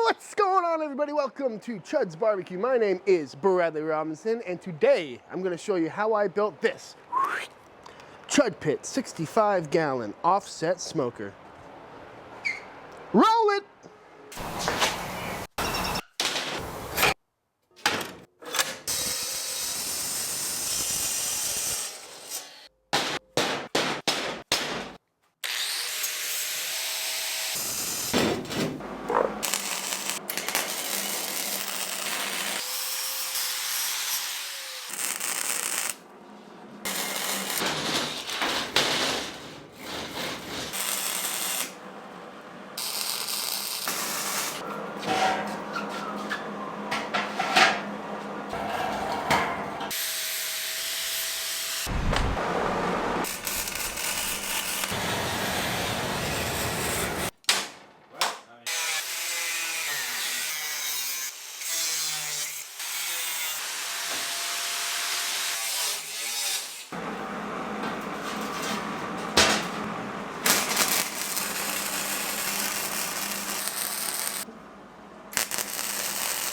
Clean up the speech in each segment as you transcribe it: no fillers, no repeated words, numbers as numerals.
What's going on, everybody? Welcome to Chuds BBQ. My name is Bradley Robinson, and today I'm going to show you how I built this Chud Pit 65-gallon offset smoker. Roll it!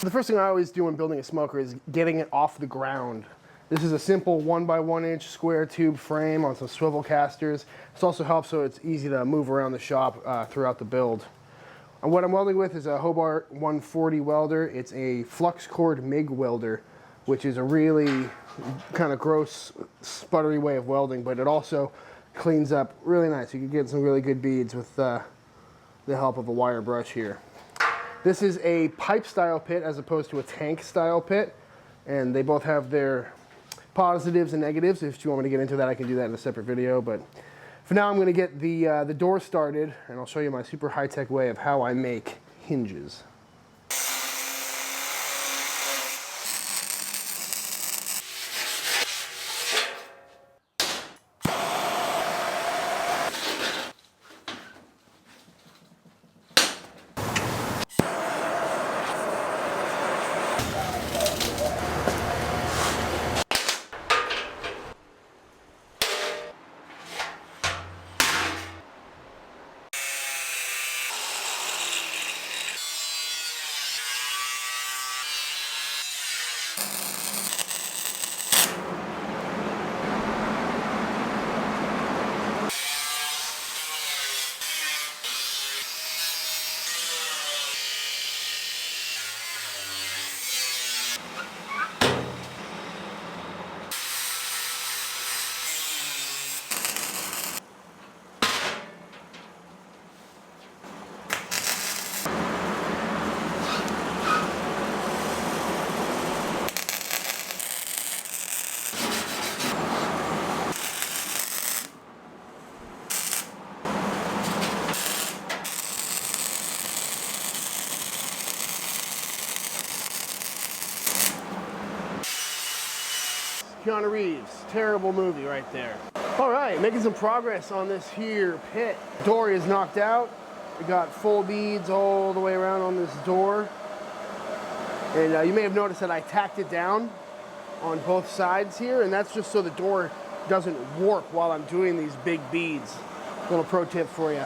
The first thing I always do when building a smoker is getting it off the ground. This is a simple 1x1 inch square tube frame on some swivel casters. This also helps so it's easy to move around the shop throughout the build. And what I'm welding with is a Hobart 140 welder. It's a flux cord MIG welder, which is a really kind of gross, sputtery way of welding, but it also cleans up really nice. You can get some really good beads with the help of a wire brush here. This is a pipe style pit as opposed to a tank style pit, and they both have their positives and negatives. If you want me to get into that, I can do that in a separate video, but for now I'm going to get the door started, and I'll show you my super high-tech way of how I make hinges. Keanu Reeves, terrible movie right there. All right, making some progress on this here pit. Door is knocked out. We got full beads all the way around on this door. And you may have noticed that I tacked it down on both sides here, and that's just so the door doesn't warp while I'm doing these big beads. Little pro tip for you.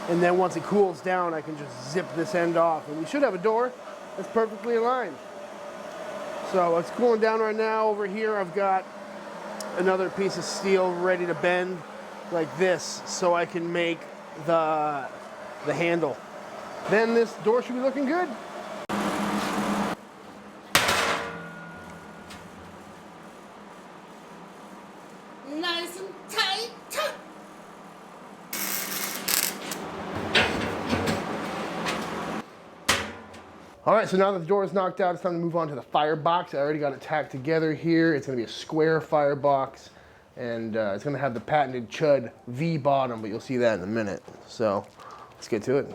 And then once it cools down, I can just zip this end off. And we should have a door that's perfectly aligned. So it's cooling down right now. Over here I've got another piece of steel ready to bend like this so I can make the handle. Then this door should be looking good. Nice and tight. All right, so now that the door is knocked out, it's time to move on to the firebox. I already got it tacked together here. It's gonna be a square firebox, and it's gonna have the patented Chud V bottom, but you'll see that in a minute. So let's get to it.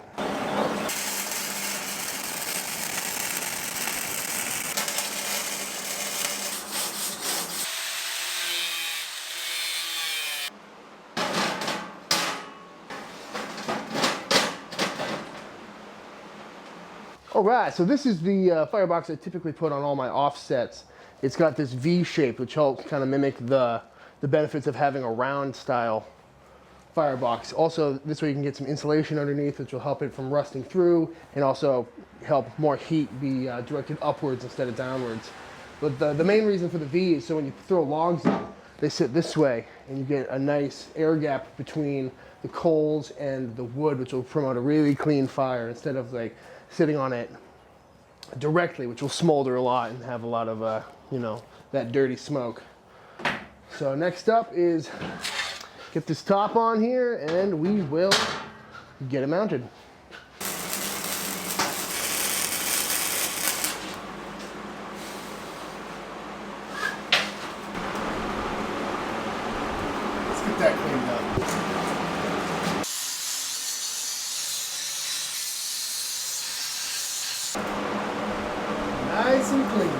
All right, so this is the firebox I typically put on all my offsets. It's got this V shape, which helps kind of mimic the benefits of having a round style firebox. Also, this way you can get some insulation underneath, which will help it from rusting through, and also help more heat be directed upwards instead of downwards. But the main reason for the V is so when you throw logs in, they sit this way, and you get a nice air gap between the coals and the wood, which will promote a really clean fire instead of like sitting on it directly, which will smolder a lot and have a lot of, you know, that dirty smoke. So next up is get this top on here, and we will get it mounted. Let's get that cleaned up. Nice and clean.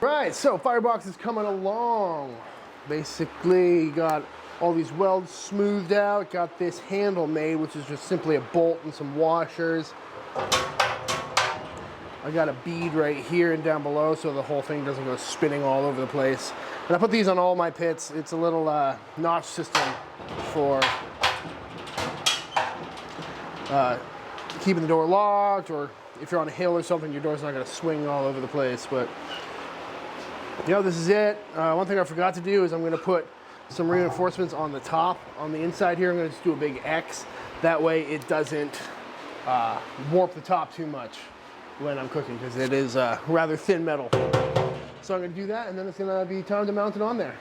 Right, so firebox is coming along. Basically, got all these welds smoothed out, got this handle made, which is just simply a bolt and some washers. I got a bead right here and down below so the whole thing doesn't go spinning all over the place. And I put these on all my pits. It's a little notch system for keeping the door locked, or if you're on a hill or something, your door's not going to swing all over the place. But you know, this is it. One thing I forgot to do is I'm going to put some reinforcements on the top. On the inside here, I'm going to just do a big X. That way it doesn't warp the top too much when I'm cooking, because it is rather thin metal. So I'm going to do that, and then it's going to be time to mount it on there.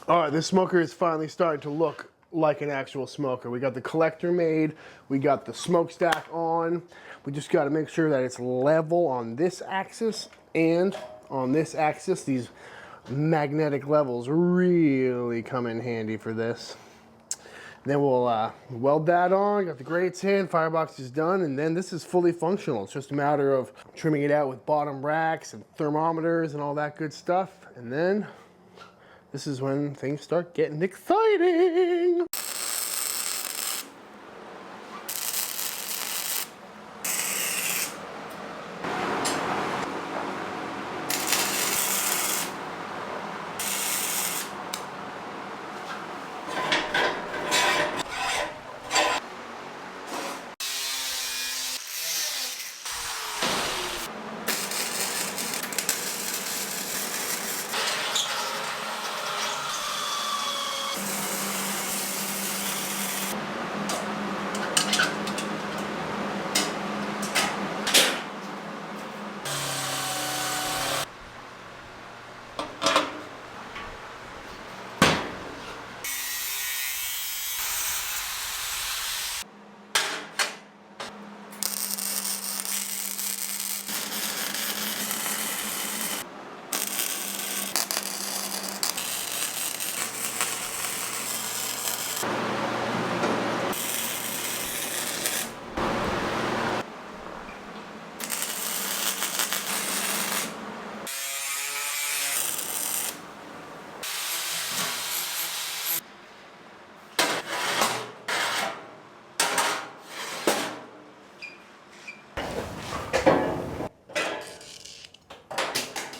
All right, this smoker is finally starting to look like an actual smoker. We got the collector made, we got the smokestack on. We just got to make sure that it's level on this axis and on this axis. These magnetic levels really come in handy for this. Then we'll weld that on, got the grates in, firebox is done, and then this is fully functional. It's just a matter of trimming it out with bottom racks and thermometers and all that good stuff. And then this is when things start getting exciting.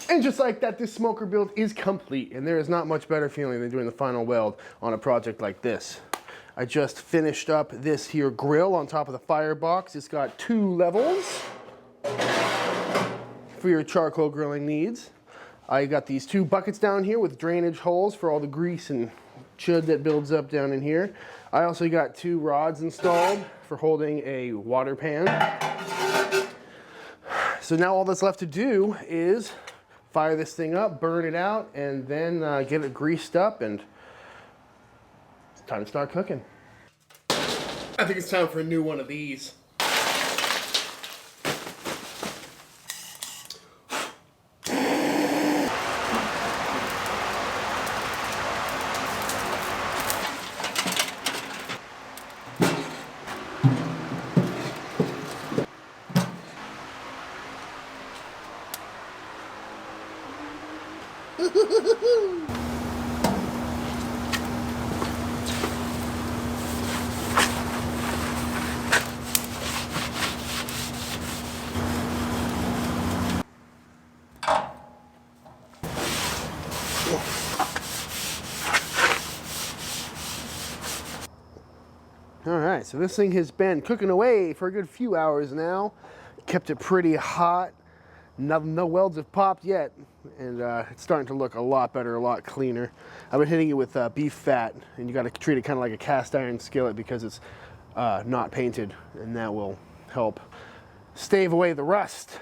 And just like that, this smoker build is complete, and there is not much better feeling than doing the final weld on a project like this. I just finished up this here grill on top of the firebox. It's got 2 levels for your charcoal grilling needs. I got these 2 buckets down here with drainage holes for all the grease and chud that builds up down in here. I also got 2 rods installed for holding a water pan. So now all that's left to do is fire this thing up, burn it out, and then get it greased up, and it's time to start cooking. I think it's time for a new one of these. All right, so this thing has been cooking away for a good few hours now. Kept it pretty hot. No welds have popped yet, and it's starting to look a lot better, a lot cleaner. I've been hitting it with beef fat, and you got to treat it kind of like a cast iron skillet because it's not painted, and that will help stave away the rust.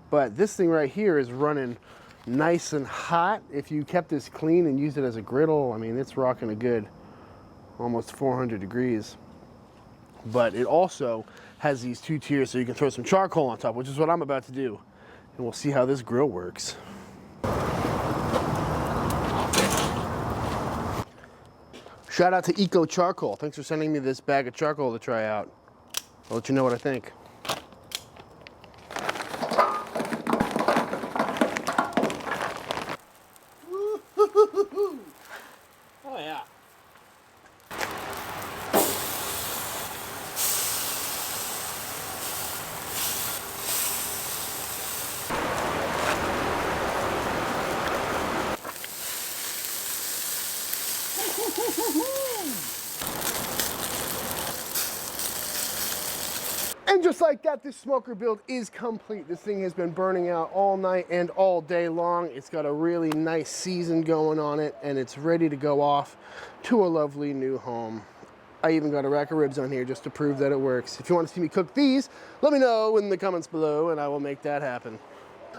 But this thing right here is running nice and hot. If you kept this clean and used it as a griddle, I mean, it's rocking a good almost 400 degrees. But it also has these 2 tiers so you can throw some charcoal on top, which is what I'm about to do. And we'll see how this grill works. Shout out to Eco Charcoal. Thanks for sending me this bag of charcoal to try out. I'll let you know what I think. Oh yeah. And just like that, this smoker build is complete. This thing has been burning out all night and all day long. It's got a really nice season going on it, and it's ready to go off to a lovely new home. I even got a rack of ribs on here just to prove that it works. If you want to see me cook these, let me know in the comments below, and I will make that happen.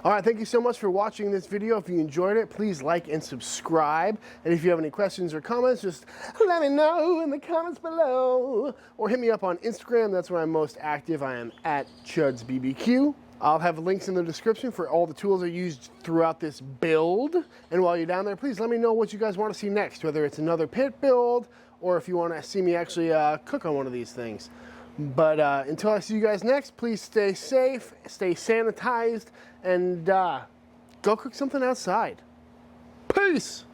All right, thank you so much for watching this video. If you enjoyed it, please like and subscribe. And if you have any questions or comments, just let me know in the comments below. Or hit me up on Instagram. That's where I'm most active. I am at ChudsBBQ. I'll have links in the description for all the tools I used throughout this build. And while you're down there, please let me know what you guys want to see next, whether it's another pit build or if you want to see me actually cook on one of these things. But until I see you guys next, please stay safe, stay sanitized, and go cook something outside. Peace!